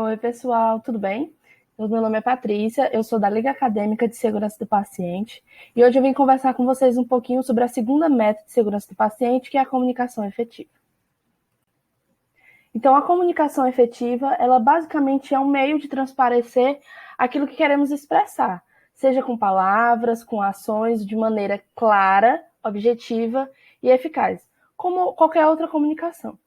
Oi, pessoal, tudo bem? Meu nome é Patrícia, eu sou da Liga Acadêmica de Segurança do Paciente e hoje eu vim conversar com vocês um pouquinho sobre a segunda meta de segurança do paciente, que é a comunicação efetiva. Então, a comunicação efetiva, ela basicamente é um meio de transparecer aquilo que queremos expressar, seja com palavras, com ações, de maneira clara, objetiva e eficaz, como qualquer outra comunicação.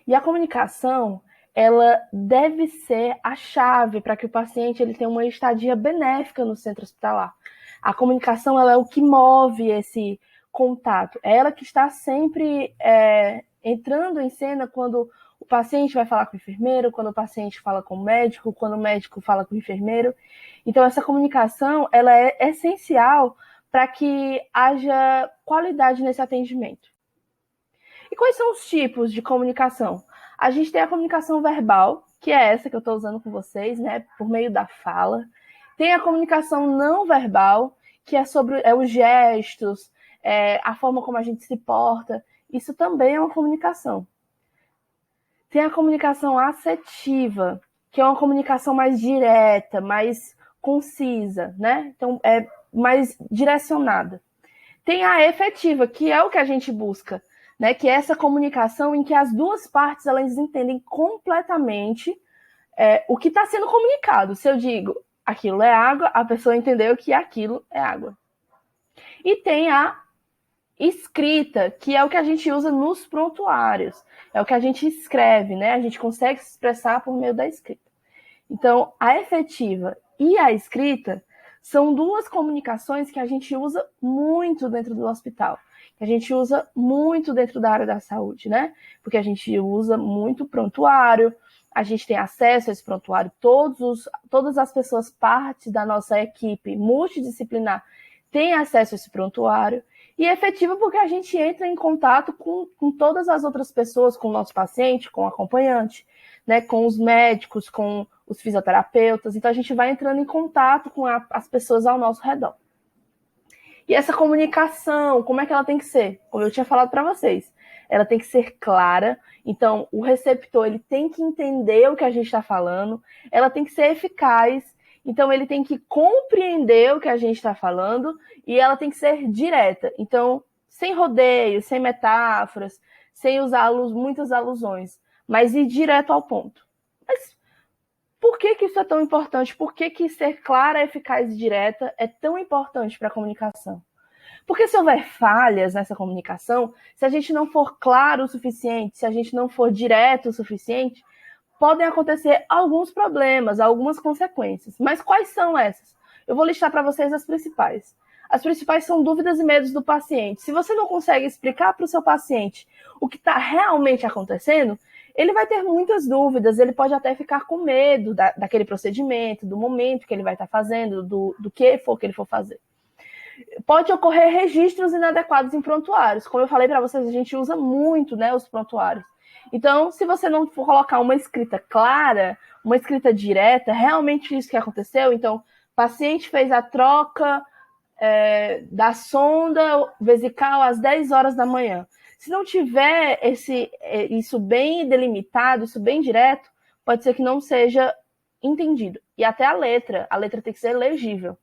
E a comunicação, ela deve ser a chave para que o paciente ele tenha uma estadia benéfica no centro hospitalar. A comunicação, ela é o que move esse contato. É ela que está sempre entrando em cena quando o paciente vai falar com o enfermeiro, quando o paciente fala com o médico, quando o médico fala com o enfermeiro. Então, essa comunicação, ela é essencial para que haja qualidade nesse atendimento. E quais são os tipos de comunicação? A gente tem a comunicação verbal, que é essa que eu estou usando com vocês, né, por meio da fala. Tem a comunicação não verbal, que é sobre os gestos, a forma como a gente se porta. Isso também é uma comunicação. Tem a comunicação afetiva, que é uma comunicação mais direta, mais concisa, né? Então, é mais direcionada. Tem a efetiva, que é o que a gente busca, né? Que é essa comunicação em que as duas partes elas entendem completamente o que está sendo comunicado. Se eu digo aquilo é água, a pessoa entendeu que aquilo é água. E tem a escrita, que é o que a gente usa nos prontuários. É o que a gente escreve, né? A gente consegue se expressar por meio da escrita. Então, a efetiva e a escrita são duas comunicações que a gente usa muito dentro do hospital, que a gente usa muito dentro da área da saúde, né? Porque a gente usa muito prontuário, a gente tem acesso a esse prontuário, todas as pessoas, parte da nossa equipe multidisciplinar, têm acesso a esse prontuário, e é efetiva porque a gente entra em contato com todas as outras pessoas, com o nosso paciente, com o acompanhante, né, com os médicos, com os fisioterapeutas. Então, a gente vai entrando em contato com as pessoas ao nosso redor. E essa comunicação, como é que ela tem que ser? Como eu tinha falado para vocês, ela tem que ser clara. Então, o receptor ele tem que entender o que a gente está falando. Ela tem que ser eficaz. Então, ele tem que compreender o que a gente está falando e ela tem que ser direta. Então, sem rodeios, sem metáforas, sem usar muitas alusões, mas ir direto ao ponto. Mas por que isso é tão importante? Por que ser clara, eficaz e direta é tão importante para a comunicação? Porque se houver falhas nessa comunicação, se a gente não for claro o suficiente, se a gente não for direto o suficiente, podem acontecer alguns problemas, algumas consequências. Mas quais são essas? Eu vou listar para vocês as principais. As principais são dúvidas e medos do paciente. Se você não consegue explicar para o seu paciente o que está realmente acontecendo, ele vai ter muitas dúvidas, ele pode até ficar com medo daquele procedimento, do momento que ele vai estar fazendo, do que ele for fazer. Pode ocorrer registros inadequados em prontuários. Como eu falei para vocês, a gente usa muito, né, os prontuários. Então, se você não for colocar uma escrita clara, uma escrita direta, realmente isso que aconteceu, então, paciente fez a troca da sonda vesical às 10 horas da manhã. Se não tiver isso bem delimitado, isso bem direto, pode ser que não seja entendido. E até a letra tem que ser legível.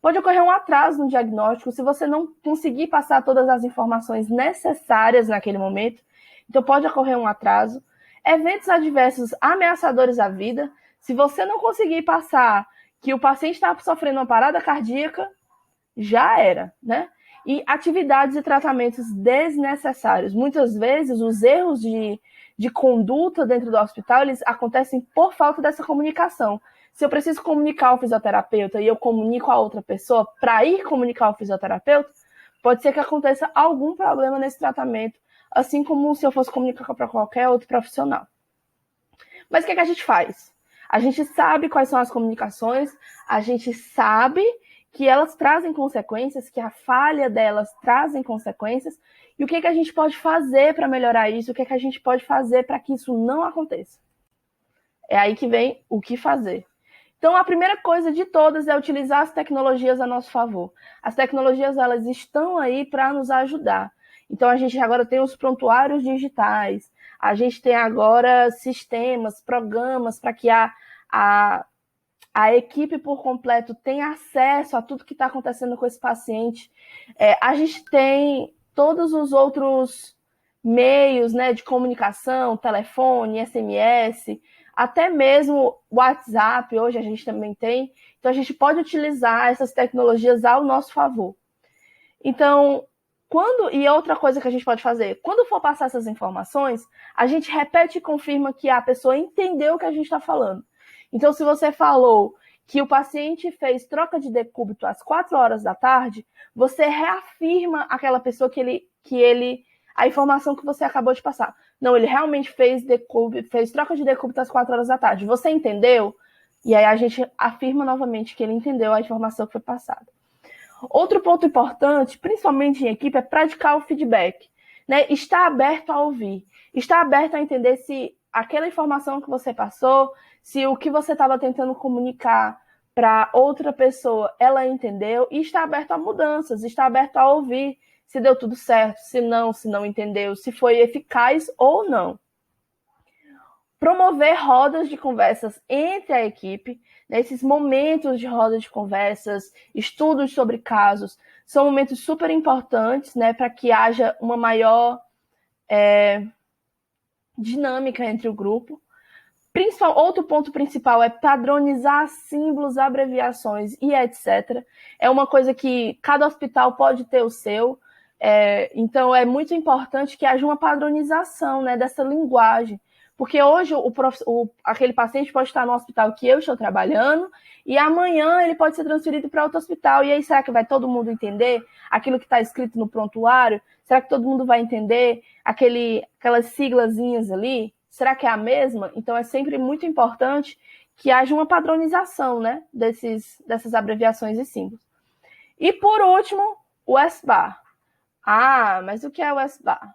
Pode ocorrer um atraso no diagnóstico se você não conseguir passar todas as informações necessárias naquele momento. Então, pode ocorrer um atraso. Eventos adversos ameaçadores à vida. Se você não conseguir passar que o paciente está sofrendo uma parada cardíaca, já era, né? E atividades e tratamentos desnecessários. Muitas vezes, os erros de conduta dentro do hospital, eles acontecem por falta dessa comunicação. Se eu preciso comunicar ao fisioterapeuta e eu comunico a outra pessoa para ir comunicar ao fisioterapeuta, pode ser que aconteça algum problema nesse tratamento, assim como se eu fosse comunicar para qualquer outro profissional. Mas o que a gente faz? A gente sabe quais são as comunicações, a gente sabe que elas trazem consequências, que a falha delas trazem consequências, e o que a gente pode fazer para melhorar isso, o que a gente pode fazer para que isso não aconteça. É aí que vem o que fazer. Então, a primeira coisa de todas é utilizar as tecnologias a nosso favor. As tecnologias, elas estão aí para nos ajudar. Então, a gente agora tem os prontuários digitais, A gente tem agora sistemas, programas para que a equipe por completo tenha acesso a tudo que está acontecendo com esse paciente. A gente tem todos os outros meios, né, de comunicação, telefone, SMS, até mesmo WhatsApp, hoje a gente também tem. Então, a gente pode utilizar essas tecnologias ao nosso favor. Então, e outra coisa que a gente pode fazer, quando for passar essas informações, a gente repete e confirma que a pessoa entendeu o que a gente está falando. Então, se você falou que o paciente fez troca de decúbito às 4 horas da tarde, você reafirma aquela pessoa a informação que você acabou de passar. Não, ele realmente fez troca de decúbito às 4 horas da tarde. Você entendeu? E aí a gente afirma novamente que ele entendeu a informação que foi passada. Outro ponto importante, principalmente em equipe, é praticar o feedback. Né? Estar aberto a ouvir. Estar aberto a entender se aquela informação que você passou, se o que você estava tentando comunicar para outra pessoa, ela entendeu, e estar aberto a mudanças, estar aberto a ouvir se deu tudo certo, se não entendeu, se foi eficaz ou não. Promover rodas de conversas entre a equipe, né, esses momentos de roda de conversas, estudos sobre casos, são momentos super importantes, né, para que haja uma maior dinâmica entre o grupo. Outro ponto principal é padronizar símbolos, abreviações e etc. É uma coisa que cada hospital pode ter o seu, então é muito importante que haja uma padronização, né, dessa linguagem. Porque hoje aquele paciente pode estar no hospital que eu estou trabalhando e amanhã ele pode ser transferido para outro hospital. E aí, será que vai todo mundo entender aquilo que está escrito no prontuário? Será que todo mundo vai entender aquelas siglazinhas ali? Será que é a mesma? Então, é sempre muito importante que haja uma padronização, né, dessas abreviações e símbolos. E, por último, o SBAR. Ah, mas o que é o SBAR?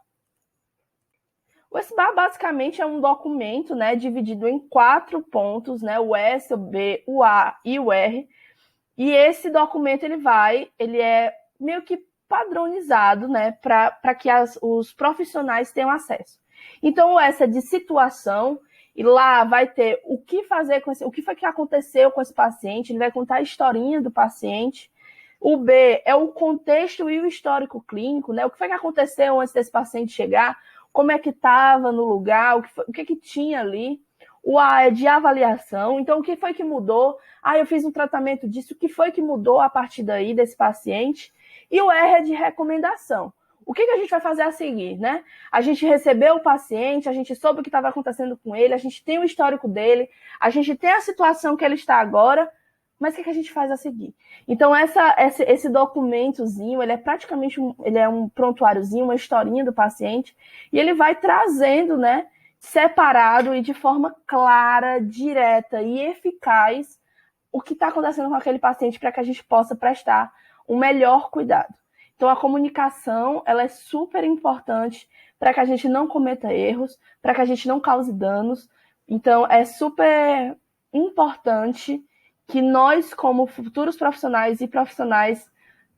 O SBAR basicamente é um documento, né, dividido em 4 pontos, né, o S, o B, o A e o R. E esse documento ele é meio que padronizado, né, para que os profissionais tenham acesso. Então o S é de situação, e lá vai ter o que fazer o que foi que aconteceu com esse paciente, ele vai contar a historinha do paciente. O B é o contexto e o histórico clínico, né, o que foi que aconteceu antes desse paciente chegar, como é que estava no lugar, o que tinha ali. O A é de avaliação, então o que foi que mudou? Eu fiz um tratamento disso, o que foi que mudou a partir daí desse paciente? E o R é de recomendação. O que a gente vai fazer a seguir, né? A gente recebeu o paciente, a gente soube o que estava acontecendo com ele, a gente tem o histórico dele, a gente tem a situação que ele está agora, mas o que a gente faz a seguir? Então, esse documentozinho, ele é praticamente um prontuáriozinho, uma historinha do paciente, e ele vai trazendo, né, separado e de forma clara, direta e eficaz o que está acontecendo com aquele paciente para que a gente possa prestar um melhor cuidado. Então, a comunicação, ela é super importante para que a gente não cometa erros, para que a gente não cause danos. Então, é super importante que nós, como futuros profissionais e profissionais,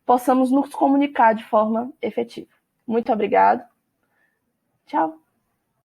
possamos nos comunicar de forma efetiva. Muito obrigada. Tchau.